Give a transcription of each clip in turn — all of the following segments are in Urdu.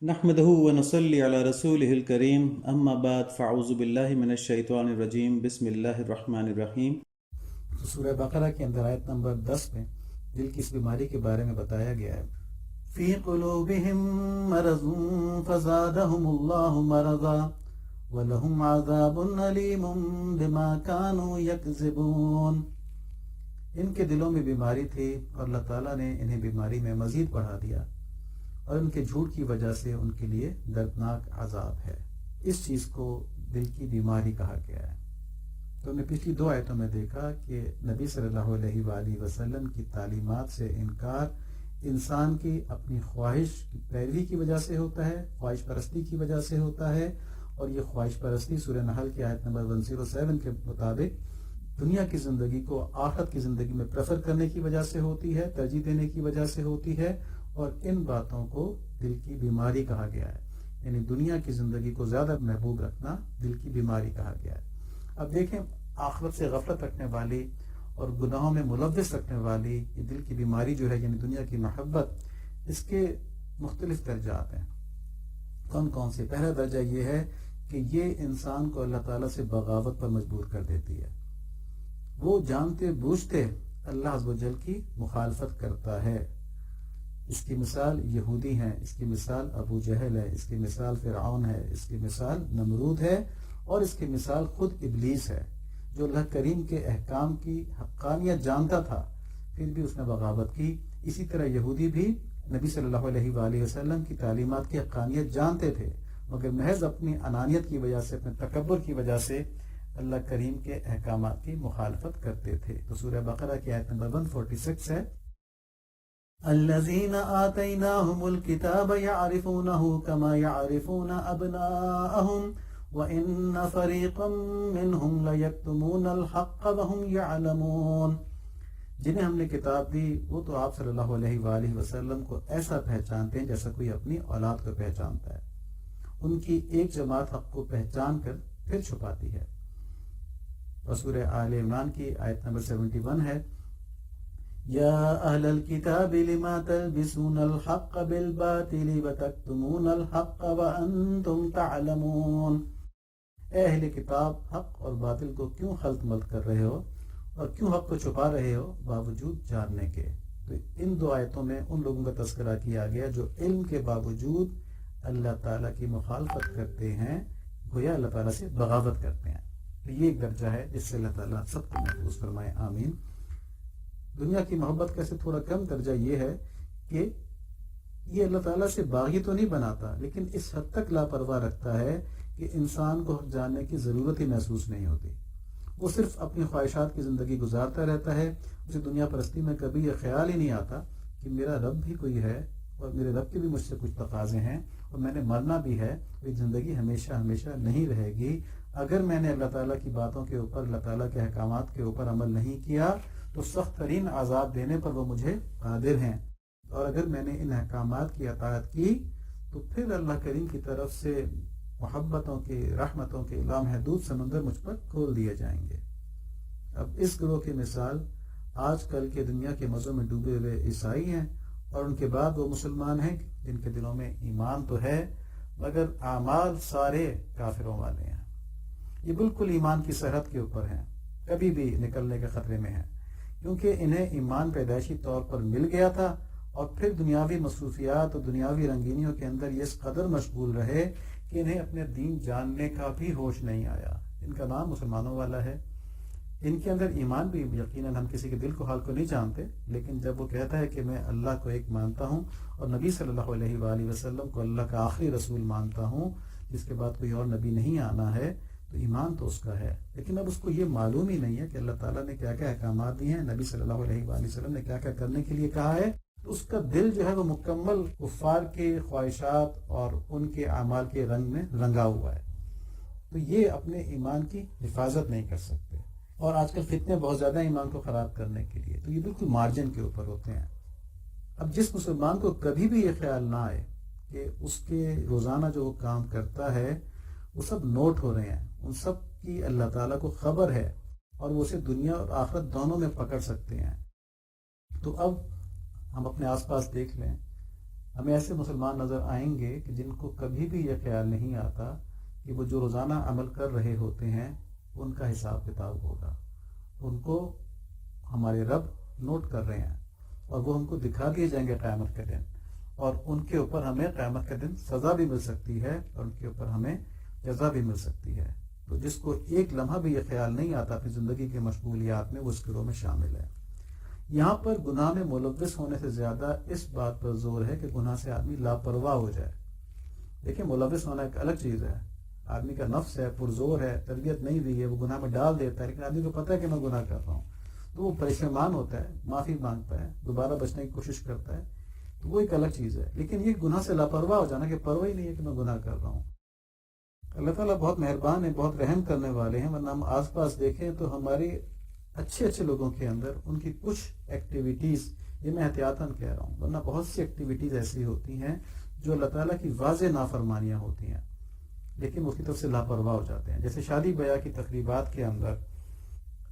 نحمده ونصلي على رسوله الكريم اما بعد فاعوذ بالله من الشیطان الرجیم بسم اللہ الرحمن الرحیم۔ تو سورہ بقرہ کے اندر آیت نمبر 10 میں دل کی اس بیماری کے بارے میں بتایا گیا ہے، فی قلوبہم مرض فزادہم اللہ مرضا ولہم عذاب علیم بما كانوا یکذبون۔ ان کے دلوں میں بیماری تھی اور اللہ تعالیٰ نے انہیں بیماری میں مزید بڑھا دیا، اور ان کے جھوٹ کی وجہ سے ان کے لیے دردناک عذاب ہے۔ اس چیز کو دل کی بیماری کہا گیا ہے۔ تو ہم نے پچھلی 2 آیتوں میں دیکھا کہ نبی صلی اللہ علیہ وآلہ وسلم کی تعلیمات سے انکار انسان کی اپنی خواہش کی پیروی کی وجہ سے ہوتا ہے، خواہش پرستی کی وجہ سے ہوتا ہے، اور یہ خواہش پرستی سورہ نحل کی آیت نمبر 107 کے مطابق دنیا کی زندگی کو آخرت کی زندگی میں پریفر کرنے کی وجہ سے ہوتی ہے، ترجیح دینے کی وجہ سے ہوتی ہے، اور ان باتوں کو دل کی بیماری کہا گیا ہے۔ یعنی دنیا کی زندگی کو زیادہ محبوب رکھنا دل کی بیماری کہا گیا ہے۔ اب دیکھیں، آخرت سے غفلت رکھنے والی اور گناہوں میں ملوث رکھنے والی یہ دل کی بیماری جو ہے، یعنی دنیا کی محبت، اس کے مختلف درجات ہیں۔ کون کون سے؟ پہلا درجہ یہ ہے کہ یہ انسان کو اللہ تعالیٰ سے بغاوت پر مجبور کر دیتی ہے۔ وہ جانتے بوجھتے اللہ عز و جل کی مخالفت کرتا ہے۔ اس کی مثال یہودی ہیں، اس کی مثال ابو جہل ہے، اس کی مثال فرعون ہے، اس کی مثال نمرود ہے، اور اس کی مثال خود ابلیس ہے، جو اللہ کریم کے احکام کی حقانیت جانتا تھا پھر بھی اس نے بغاوت کی۔ اسی طرح یہودی بھی نبی صلی اللہ علیہ وآلہ وسلم کی تعلیمات کی حقانیت جانتے تھے، مگر محض اپنی انانیت کی وجہ سے، اپنے تکبر کی وجہ سے اللہ کریم کے احکامات کی مخالفت کرتے تھے۔ تو سورہ بقرہ کی آیت نمبر 146 ہے، الذین آتیناہم الکتاب یعرفونہ کما یعرفون ابناءہم وَإِنَّ فَرِيقًا مِّنْهُمْ لَيَكْتُمُونَ الْحَقَّ وَهُمْ يَعْلَمُونَ۔ جنہیں ہم نے کتاب دی وہ تو آپ صلی اللہ علیہ وآلہ وسلم کو ایسا پہچانتے ہیں جیسا کوئی اپنی اولاد کو پہچانتا ہے۔ ان کی ایک جماعت حق کو پہچان کر پھر چھپاتی ہے۔ اور سورہ آل عمران کی آیت نمبر 71 ہے، یا اہل الکتاب لما تلبسون الحق بالباطل وتکتمون الحق وانتم تعلمون۔ اے اہل کتاب، حق اور باطل کو کیوں خلط ملط کر رہے ہو اور کیوں حق کو چھپا رہے ہو باوجود جاننے کے؟ تو ان 2 آیتوں میں ان لوگوں کا تذکرہ کیا گیا جو علم کے باوجود اللہ تعالیٰ کی مخالفت کرتے ہیں، گویا اللہ تعالیٰ سے بغاوت کرتے ہیں۔ تو یہ ایک درجہ ہے جس سے اللہ تعالیٰ سب کو محفوظ فرمائے، آمین۔ دنیا کی محبت کا سے تھوڑا کم درجہ یہ ہے کہ یہ اللہ تعالیٰ سے باغی تو نہیں بناتا، لیکن اس حد تک لاپرواہ رکھتا ہے کہ انسان کو حق جاننے کی ضرورت ہی محسوس نہیں ہوتی۔ وہ صرف اپنی خواہشات کی زندگی گزارتا رہتا ہے۔ اسے دنیا پرستی میں کبھی یہ خیال ہی نہیں آتا کہ میرا رب بھی کوئی ہے اور میرے رب کے بھی مجھ سے کچھ تقاضے ہیں اور میں نے مرنا بھی ہے۔ یہ زندگی ہمیشہ ہمیشہ نہیں رہے گی۔ اگر میں نے اللہ تعالیٰ کی باتوں کے اوپر، اللہ تعالیٰ کے احکامات کے اوپر عمل نہیں کیا تو سخت ترین عذاب دینے پر وہ مجھے قادر ہیں، اور اگر میں نے ان احکامات کی اطاعت کی تو پھر اللہ کریم کی طرف سے محبتوں کے، رحمتوں کے لامحدود سمندر مجھ پر کھول دیے جائیں گے۔ اب اس گروہ کی مثال آج کل کے دنیا کے مزوں میں ڈوبے ہوئے عیسائی ہیں، اور ان کے بعد وہ مسلمان ہیں جن کے دلوں میں ایمان تو ہے مگر اعمال سارے کافروں والے ہیں۔ یہ بالکل ایمان کی سرحد کے اوپر ہیں، کبھی بھی نکلنے کے خطرے میں ہیں، کیونکہ انہیں ایمان پیدائشی طور پر مل گیا تھا، اور پھر دنیاوی مصروفیات اور دنیاوی رنگینیوں کے اندر یہ اس قدر مشغول رہے کہ انہیں اپنے دین جاننے کا بھی ہوش نہیں آیا۔ ان کا نام مسلمانوں والا ہے، ان کے اندر ایمان بھی یقیناً ہم کسی کے دل کو حال کو نہیں جانتے، لیکن جب وہ کہتا ہے کہ میں اللہ کو ایک مانتا ہوں اور نبی صلی اللہ علیہ وآلہ وسلم کو اللہ کا آخری رسول مانتا ہوں جس کے بعد کوئی اور نبی نہیں آنا ہے، تو ایمان تو اس کا ہے، لیکن اب اس کو یہ معلوم ہی نہیں ہے کہ اللہ تعالیٰ نے کیا کیا احکامات دیے ہیں، نبی صلی اللہ علیہ وآلہ وسلم نے کیا کیا کرنے کے لیے کہا ہے۔ تو اس کا دل جو ہے وہ مکمل کفار کے خواہشات اور ان کے اعمال کے رنگ میں رنگا ہوا ہے، تو یہ اپنے ایمان کی حفاظت نہیں کر سکتے۔ اور آج کل فتنے بہت زیادہ ایمان کو خراب کرنے کے لیے، تو یہ بالکل مارجن کے اوپر ہوتے ہیں۔ اب جس مسلمان کو کبھی بھی یہ خیال نہ آئے کہ اس کے روزانہ جو وہ کام کرتا ہے وہ سب نوٹ ہو رہے ہیں، ان سب کی اللہ تعالیٰ کو خبر ہے اور وہ اسے دنیا اور آخرت دونوں میں پکڑ سکتے ہیں، تو اب ہم اپنے آس پاس دیکھ لیں ہمیں ایسے مسلمان نظر آئیں گے کہ جن کو کبھی بھی یہ خیال نہیں آتا کہ وہ جو روزانہ عمل کر رہے ہوتے ہیں ان کا حساب کتاب ہوگا. ان کو ہمارے رب نوٹ کر رہے ہیں اور وہ ہم کو دکھا دیے جائیں گے قیامت کے دن, اور ان کے اوپر ہمیں قیامت کے دن سزا بھی مل سکتی ہے اور ان کے اوپر ہمیں جزا بھی مل سکتی ہے. تو جس کو ایک لمحہ بھی یہ خیال نہیں آتا اپنی زندگی کے مشغولیات میں, وہ اس گروہ میں شامل ہے. یہاں پر گناہ میں ملوث ہونے سے زیادہ اس بات پر زور ہے کہ گناہ سے آدمی لاپرواہ ہو جائے. دیکھیں, ملوث ہونا ایک الگ چیز ہے. آدمی کا نفس ہے, پرزور ہے, تربیت نہیں ہوئی ہے, وہ گناہ میں ڈال دیتا ہے, لیکن آدمی کو پتہ ہے کہ میں گناہ کر رہا ہوں تو وہ پریشان ہوتا ہے, معافی مانگتا ہے, دوبارہ بچنے کی کوشش کرتا ہے, تو وہ ایک الگ چیز ہے. لیکن یہ گناہ سے لاپرواہ ہو جانا کہ پرواہ ہی نہیں ہے کہ میں گناہ کر رہا ہوں. اللہ تعالیٰ بہت مہربان ہے, بہت رحم کرنے والے ہیں, ورنہ ہم آس پاس دیکھیں تو ہمارے اچھے لوگوں کے اندر ان کی کچھ ایکٹیویٹیز, یہ میں احتیاطاً کہہ رہا ہوں, ورنہ بہت سی ایکٹیویٹیز ایسی ہوتی ہیں جو اللہ تعالیٰ کی واضح نافرمانیاں ہوتی ہیں, لیکن اس کی طرف سے لاپرواہ ہو جاتے ہیں. جیسے شادی بیاہ کی تقریبات کے اندر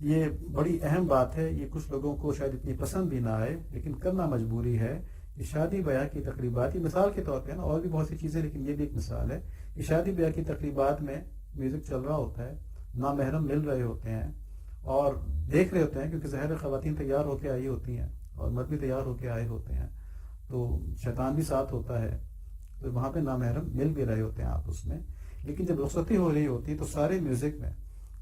یہ بڑی اہم بات ہے, یہ کچھ لوگوں کو شاید اتنی پسند بھی نہ آئے, لیکن کرنا مجبوری ہے کہ شادی بیاہ کی تقریبات, یہ مثال کے طور پہ نا, اور بھی بہت سی چیزیں, لیکن یہ بھی ایک مثال ہے کہ شادی بیاہ کی تقریبات میں میوزک چل رہا ہوتا ہے, نامحرم مل رہے ہوتے ہیں اور دیکھ رہے ہوتے ہیں, کیونکہ ظاہر خواتین تیار ہو کے آئی ہوتی ہیں اور مرد بھی تیار ہو کے آئے ہوتے ہیں, تو شیطان بھی ساتھ ہوتا ہے, تو وہاں پہ نامحرم مل بھی رہے ہوتے ہیں آپس میں. لیکن جب رخصتی ہو رہی ہوتی ہے تو سارے میوزک میں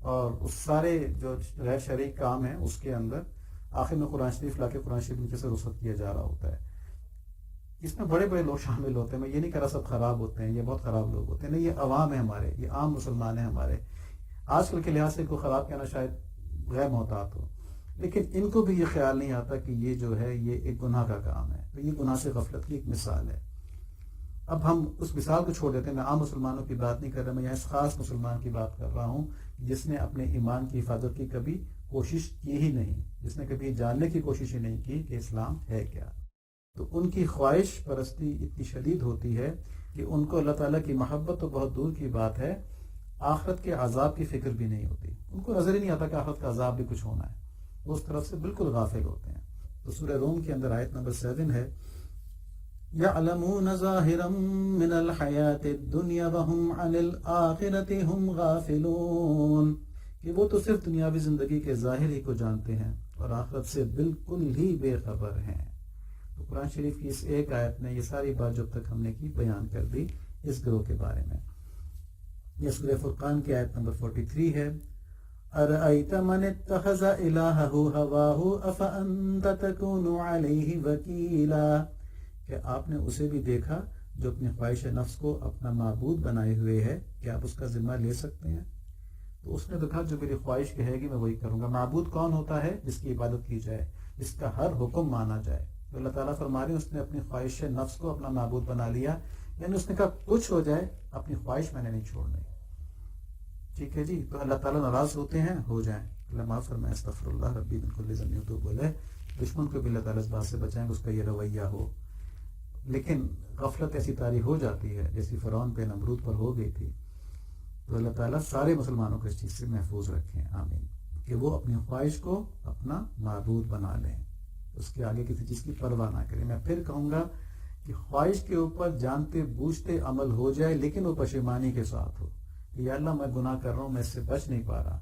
اور اس سارے جو غیر شرعی کام ہیں اس کے اندر آخر میں قرآن شریف لا کے قرآن شریف نیچے سے رخصت کیا جا رہا ہوتا ہے. اس میں بڑے بڑے لوگ شامل ہوتے ہیں. میں یہ نہیں کہہ رہا سب خراب ہوتے ہیں, یہ بہت خراب لوگ ہوتے ہیں, نہیں, یہ عوام ہے ہمارے, یہ عام مسلمان ہیں ہمارے. آج کل کے لحاظ سے ان کو خراب کہنا شاید غیر محتاط ہو, لیکن ان کو بھی یہ خیال نہیں آتا کہ یہ جو ہے یہ ایک گناہ کا کام ہے. تو یہ گناہ سے غفلت کی ایک مثال ہے. اب ہم اس مثال کو چھوڑ دیتے ہیں. میں عام مسلمانوں کی بات نہیں کر رہا, میں یہاں اس خاص مسلمان کی بات کر رہا ہوں جس نے اپنے ایمان کی حفاظت کی کبھی کوشش کی ہی نہیں, جس نے کبھی جاننے کی کوشش ہی نہیں کی کہ اسلام ہے کیا. تو ان کی خواہش پرستی اتنی شدید ہوتی ہے کہ ان کو اللہ تعالیٰ کی محبت تو بہت دور کی بات ہے, آخرت کے عذاب کی فکر بھی نہیں ہوتی. ان کو نظر ہی نہیں آتا کہ آخرت کا عذاب بھی کچھ ہونا ہے, وہ اس طرف سے بالکل غافل ہوتے ہیں. تو سورہ روم کے اندر آیت نمبر 7 ہے, يَعْلَمُونَ ظَاهِرًا مِنَ الْحَيَاةِ الدُّنْيَا وَهُمْ عَنِ الْآخِرَةِ هُمْ غَافِلُونَ, کہ وہ تو صرف دنیاوی زندگی کے ظاہر ہی کو جانتے ہیں اور آخرت سے بالکل ہی بے خبر ہیں. تو قرآن شریف کی اس ایک آیت نے یہ ساری بات جو تک ہم نے کی بیان کر دی اس گروہ کے بارے میں. یہ سورہ فرقان کی آیت نمبر 43 ہے, أَرَأَيْتَ مَنِ اتَّخَذَ إِلَٰهَهُ هَوَاهُ أَفَأَنْتَ تَكُونُ عَلَيْهِ وَكِيلًا, کہ آپ نے اسے بھی دیکھا جو اپنی خواہش نفس کو اپنا معبود بنائے ہوئے ہے, کہ آپ اس کا ذمہ لے سکتے ہیں. تو اس نے دیکھا جو میری خواہش کہے گی میں وہی کروں گا. معبود کون ہوتا ہے؟ جس کی عبادت کی جائے, جس کا ہر حکم مانا جائے. تو اللہ تعالیٰ فرما رہے ہیں اس نے اپنی خواہش نفس کو اپنا معبود بنا لیا, یعنی اس نے کہا کچھ ہو جائے اپنی خواہش میں نے نہیں چھوڑنی. ٹھیک ہے جی, تو اللہ تعالیٰ ناراض ہوتے ہیں, ہو جائیں, اللہ معاف فرمائے, استغفر اللہ ربی من کل ذنب تو بولے. دشمن کو بھی اللہ تعالیٰ اس بات سے بچائیں کہ اس کا یہ رویہ ہو. لیکن غفلت ایسی طاری ہو جاتی ہے جیسی فرعون پہ نمرود پر ہو گئی تھی. تو اللہ تعالیٰ سارے مسلمانوں کو اس چیز سے محفوظ رکھیں, آمین, کہ وہ اپنی خواہش کو اپنا معبود بنا لیں, اس کے آگے کسی چیز کی پرواہ نہ کریں. میں پھر کہوں گا کہ خواہش کے اوپر جانتے بوجھتے عمل ہو جائے لیکن وہ پشیمانی کے ساتھ ہو کہ یا اللہ میں گناہ کر رہا ہوں, میں اس سے بچ نہیں پا رہا,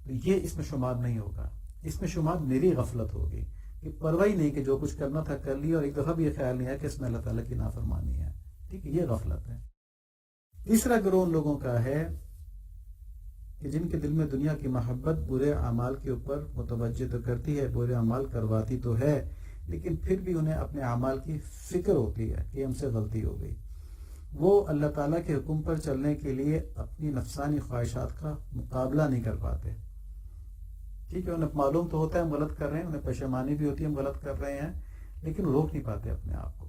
تو یہ اس میں شمار نہیں ہوگا. اس میں شمار میری غفلت ہوگی کہ پرواہ نہیں کہ جو کچھ کرنا تھا کر لیا اور ایک دفعہ بھی یہ خیال نہیں آیا کہ اس میں اللہ تعالیٰ کی نافرمانی ہے. ٹھیک ہے, یہ غفلت ہے. تیسرا گروہ ان لوگوں کا ہے کہ جن کے دل میں دنیا کی محبت برے اعمال کے اوپر متوجہ تو کرتی ہے, برے اعمال کرواتی تو ہے, لیکن پھر بھی انہیں اپنے اعمال کی فکر ہوتی ہے کہ ہم سے غلطی ہو گئی. وہ اللہ تعالیٰ کے حکم پر چلنے کے لیے اپنی نفسانی خواہشات کا مقابلہ نہیں کر پاتے. ٹھیک ہے, انہیں معلوم تو ہوتا ہے ہم غلط کر رہے ہیں, انہیں پشیمانی بھی ہوتی ہے ہم غلط کر رہے ہیں, لیکن روک نہیں پاتے اپنے آپ کو.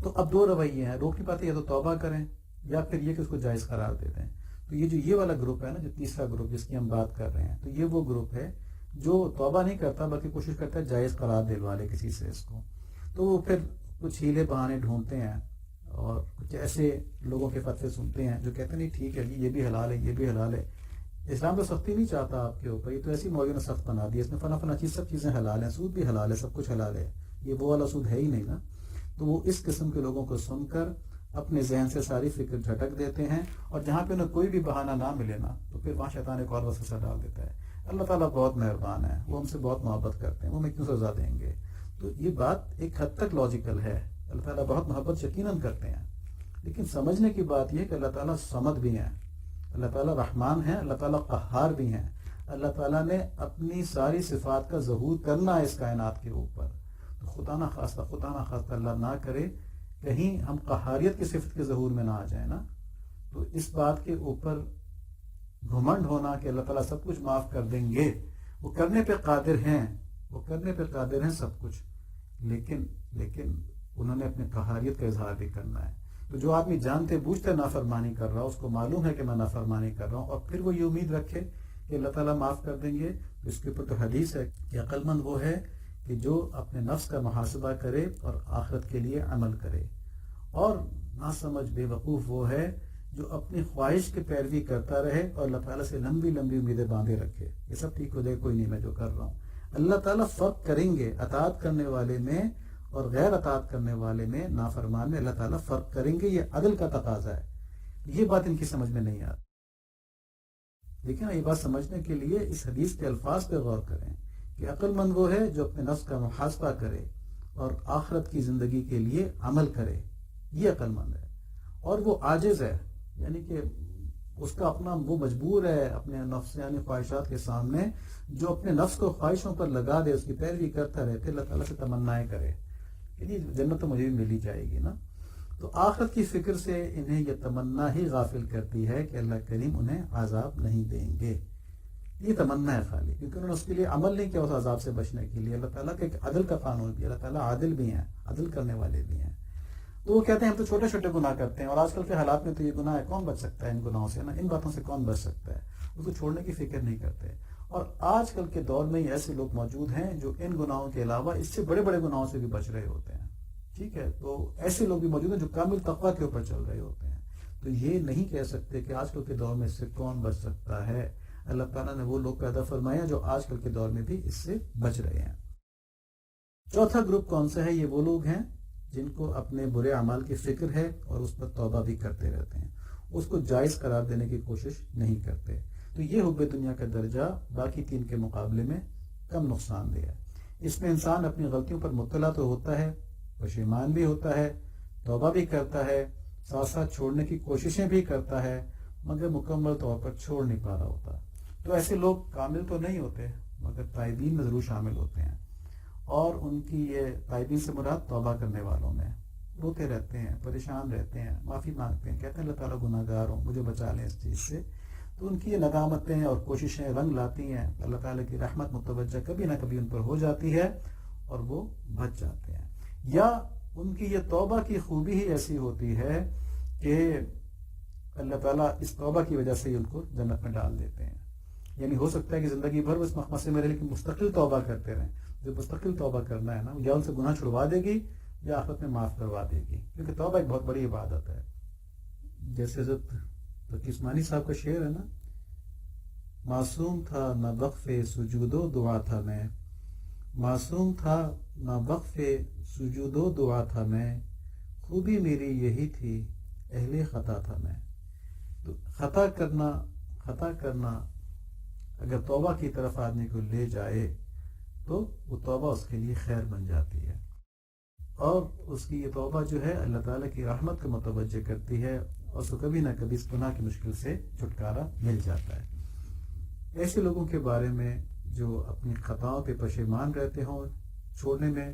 تو اب دو رویے ہیں, روک نہیں پاتے, یا تو توبہ کریں یا پھر یہ کہ اس کو جائز قرار دے دیں. تو یہ جو یہ والا گروپ ہے نا, جو تیسرا گروپ جس کی ہم بات کر رہے ہیں, تو یہ وہ گروپ ہے جو توبہ نہیں کرتا بلکہ کوشش کرتا ہے جائز قرار دلوا لے کسی سے اس کو. تو وہ پھر کچھ ہیلے بہانے ڈھونڈتے ہیں اور کچھ ایسے لوگوں کے فتوے سنتے ہیں جو کہتے ہیں نہیں ٹھیک ہے یہ بھی حلال ہے, یہ بھی حلال ہے. اسلام تو سختی نہیں چاہتا آپ کے اوپر, یہ تو ایسی مولویوں نے سخت بنا دی, اس میں فلاں چیز سب چیزیں حلال ہیں, سود بھی حلال ہے, سب کچھ حلال ہے, یہ وہ والا سود ہے ہی نہیں نا. تو وہ اس قسم کے لوگوں کو سن کر اپنے ذہن سے ساری فکر جھٹک دیتے ہیں، اور جہاں پہ انہیں کوئی بھی بہانہ نہ ملے نا تو پھر وہاں شیطان ایک اور وسوسہ ڈال دیتا ہے۔ اللہ تعالیٰ بہت مہربان ہے، وہ ہم سے بہت محبت کرتے ہیں، وہ ہمیں کیوں سزا دیں گے؟ تو یہ بات ایک حد تک لاجیکل ہے، اللہ تعالیٰ بہت محبت یقیناً کرتے ہیں، لیکن سمجھنے کی بات یہ ہے کہ اللہ تعالیٰ صمد بھی ہیں، اللہ تعالیٰ رحمان ہیں، اللہ تعالیٰ قہار بھی ہیں، اللہ تعالیٰ نے اپنی ساری صفات کا ظہور کرنا ہے اس کائنات کے اوپر۔ تو خدا نہ خواستہ اللہ نہ کرے کہیں ہم قہاریت کی صفت کے ظہور میں نہ آ جائیں نا، تو اس بات کے اوپر گھمنڈ ہونا کہ اللہ تعالیٰ سب کچھ معاف کر دیں گے، وہ کرنے پہ قادر ہیں سب کچھ، لیکن انہوں نے اپنے قہاریت کا اظہار بھی کرنا ہے۔ تو جو آدمی جانتے بوجھتے نافرمانی کر رہا ہو، اس کو معلوم ہے کہ میں نافرمانی کر رہا ہوں، اور پھر وہ یہ امید رکھے کہ اللہ تعالیٰ معاف کر دیں گے، تو اس کے اوپر تو حدیث ہے کہ عقل مند وہ ہے کہ جو اپنے نفس کا محاسبہ کرے اور آخرت کے لیے عمل کرے، اور ناسمجھ بے وقوف وہ ہے جو اپنی خواہش کی پیروی کرتا رہے اور اللہ تعالیٰ سے لمبی لمبی امیدیں باندھے رکھے، یہ سب ٹھیک ہو جائے، کوئی نہیں میں جو کر رہا ہوں۔ اللہ تعالیٰ فرق کریں گے اطاعت کرنے والے میں اور غیر اطاعت کرنے والے میں، نافرمان میں، اللہ تعالیٰ فرق کریں گے، یہ عدل کا تقاضا ہے۔ یہ بات ان کی سمجھ میں نہیں آتی، لیکن یہ بات سمجھنے کے لیے اس حدیث کے الفاظ پہ غور کریں کہ عقل مند وہ ہے جو اپنے نفس کا محاسبہ کرے اور آخرت کی زندگی کے لیے عمل کرے، یہ عقل مند ہے، اور وہ عاجز ہے، یعنی کہ اس کا اپنا وہ مجبور ہے اپنے نفسانی خواہشات کے سامنے، جو اپنے نفس کو خواہشوں پر لگا دے، اس کی پیروی کرتا رہتے، اللہ تعالیٰ سے تمنائیں کرے کہ جنت تو مجھے بھی ملی جائے گی نا۔ تو آخرت کی فکر سے انہیں یہ تمنا ہی غافل کرتی ہے کہ اللہ کریم انہیں عذاب نہیں دیں گے، یہ تمنا ہے خالی، کیونکہ انہوں نے اس کے لیے عمل نہیں کیا اس عذاب سے بچنے کے لیے۔ اللہ تعالیٰ کا ایک عدل کا قانون بھی، اللہ تعالیٰ عادل بھی ہیں، عدل کرنے والے بھی ہیں۔ تو وہ کہتے ہیں ہم تو چھوٹے چھوٹے گناہ کرتے ہیں، اور آج کل کے حالات میں تو یہ گناہ ہے، کون بچ سکتا ہے ان گناہوں سے نا، ان باتوں سے کون بچ سکتا ہے؟ اس کو چھوڑنے کی فکر نہیں کرتے، اور آج کل کے دور میں ایسے لوگ موجود ہیں جو ان گناہوں کے علاوہ اس سے بڑے بڑے گناہوں سے بھی بچ رہے ہوتے ہیں، ٹھیک ہے؟ تو ایسے لوگ بھی موجود ہیں جو کامل تقویٰ کے اوپر چل رہے ہوتے ہیں۔ تو یہ نہیں کہہ سکتے کہ آج کل کے دور میں اس سے کون بچ سکتا ہے، اللہ تعالیٰ نے وہ لوگ پیدا فرمائے ہیں جو آج کل کے دور میں بھی اس سے بچ رہے ہیں۔ چوتھا گروپ کون سا ہے؟ یہ وہ لوگ ہیں جن کو اپنے برے اعمال کی فکر ہے اور اس پر توبہ بھی کرتے رہتے ہیں، اس کو جائز قرار دینے کی کوشش نہیں کرتے۔ تو یہ حب دنیا کا درجہ باقی تین کے مقابلے میں کم نقصان دہ ہے۔ اس میں انسان اپنی غلطیوں پر مطلع تو ہوتا ہے، پشیمان بھی ہوتا ہے، توبہ بھی کرتا ہے، ساتھ ساتھ چھوڑنے کی کوششیں بھی کرتا ہے، مگر مکمل طور پر چھوڑ نہیں پا رہا ہوتا۔ تو ایسے لوگ کامل تو نہیں ہوتے، مگر تائبین میں ضرور شامل ہوتے ہیں، اور ان کی یہ تائبین سے مراد توبہ کرنے والوں میں، روتے رہتے ہیں، پریشان رہتے ہیں، معافی مانگتے ہیں، کہتے ہیں اللہ تعالیٰ گناہ گار ہوں، مجھے بچا لیں اس چیز سے۔ تو ان کی یہ ندامتیں اور کوششیں رنگ لاتی ہیں، اللہ تعالیٰ کی رحمت متوجہ کبھی نہ کبھی ان پر ہو جاتی ہے اور وہ بچ جاتے ہیں، یا ان کی یہ توبہ کی خوبی ہی ایسی ہوتی ہے کہ اللہ تعالیٰ اس توبہ کی وجہ سے ہی ان کو جنت میں ڈال دیتے ہیں۔ یعنی ہو سکتا ہے کہ زندگی بھر وہ اس مخمصے میں رہے، لیکن مستقل توبہ کرتے رہیں۔ جو مستقل توبہ کرنا ہے نا، یا ان سے گناہ چھڑوا دے گی یا آخرت میں معاف کروا دے گی، کیونکہ توبہ ایک بہت بڑی عبادت ہے۔ جیسے حضرت تقی عثمانی صاحب کا شعر ہے نا، معصوم تھا نہ وقف سجود و دعا تھا میں، معصوم تھا نہ وقف سجود و دعا تھا میں، خوبی میری یہی تھی اہل خطا تھا میں۔ تو خطا کرنا اگر توبہ کی طرف آدمی کو لے جائے تو وہ توبہ اس کے لیے خیر بن جاتی ہے، اور اس کی یہ توبہ جو ہے اللہ تعالیٰ کی رحمت کو متوجہ کرتی ہے، اور اس کو کبھی نہ کبھی اس گناہ کی مشکل سے چھٹکارا مل جاتا ہے۔ ایسے لوگوں کے بارے میں جو اپنی خطاؤں پہ پشیمان رہتے ہوں، چھوڑنے میں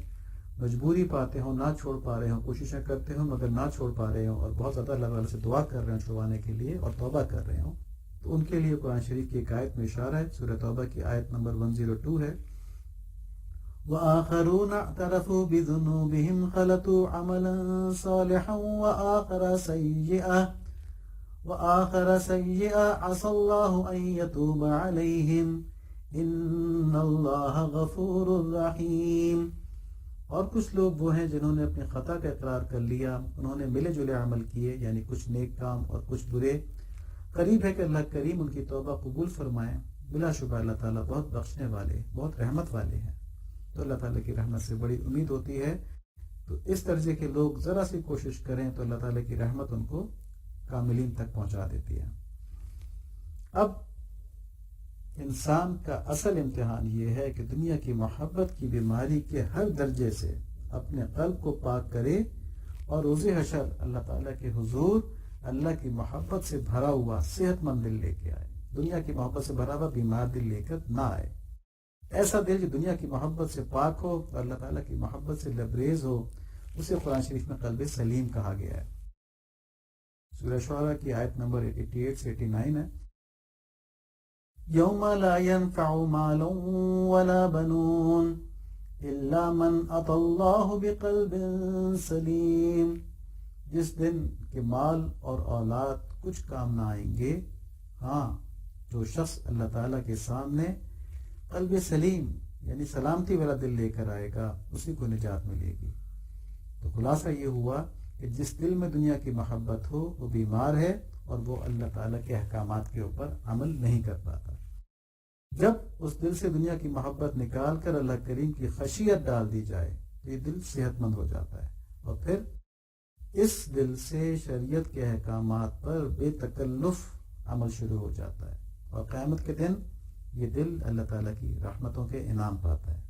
مجبوری پاتے ہوں، نہ چھوڑ پا رہے ہوں، کوششیں کرتے ہوں مگر نہ چھوڑ پا رہے ہوں، اور بہت زیادہ اللہ تعالیٰ سے دعا کر رہے ہوں چھڑوانے کے لیے اور توبہ کر رہے ہوں، تو ان کے لیے قرآن شریف کی ایک آیت میں اشارہ ہے، سورہ توبہ کی آیت نمبر 102 ہے، وآخرون اعترفوا بذنوبهم خلطوا عملا صالحا وآخر سيئا عسى الله أن يتوب عليهم ان اللہ غفور رحیم۔ اور کچھ لوگ وہ ہیں جنہوں نے اپنی خطا کا اقرار کر لیا، انہوں نے ملے جلے عمل کیے، یعنی کچھ نیک کام اور کچھ برے، قریب ہے کہ اللہ کریم ان کی توبہ قبول فرمائے۔ بلا شبہ اللہ تعالیٰ بہت بخشنے والے، بہت رحمت والے ہیں، تو اللہ تعالیٰ کی رحمت سے بڑی امید ہوتی ہے۔ تو اس درجے کے لوگ ذرا سی کوشش کریں تو اللہ تعالیٰ کی رحمت ان کو کاملین تک پہنچا دیتی ہے۔ اب انسان کا اصل امتحان یہ ہے کہ دنیا کی محبت کی بیماری کے ہر درجے سے اپنے قلب کو پاک کرے اور روز حشر اللہ تعالیٰ کے حضور اللہ کی محبت سے بھرا ہوا صحت مند دل لے کے آئے، دنیا کی محبت سے بھرا ہوا بیمار دل لے کر نہ آئے۔ ایسا دل جو دنیا کی محبت سے پاک ہو اور اللہ تعالیٰ کی محبت سے لبریز ہو، اسے قرآن شریف میں قلب سلیم کہا گیا ہے۔ سورہ شعراء کی آیت نمبر 88 سے 89 ہے، یوم لا ينفع مال ولا بنون الا من اتى اللہ بقلب سلیم، جس دن کہ مال اور اولاد کچھ کام نہ آئیں گے، ہاں جو شخص اللہ تعالیٰ کے سامنے قلب سلیم یعنی سلامتی والا دل لے کر آئے گا، اسی کو نجات ملے گی۔ تو خلاصہ یہ ہوا کہ جس دل میں دنیا کی محبت ہو وہ بیمار ہے اور وہ اللہ تعالیٰ کے احکامات کے اوپر عمل نہیں کر پاتا۔ جب اس دل سے دنیا کی محبت نکال کر اللہ کریم کی خشیت ڈال دی جائے تو یہ دل صحت مند ہو جاتا ہے، اور پھر اس دل سے شریعت کے احکامات پر بے تکلف عمل شروع ہو جاتا ہے، اور قیامت کے دن یہ دل اللہ تعالیٰ کی رحمتوں کے انعام پاتا ہے۔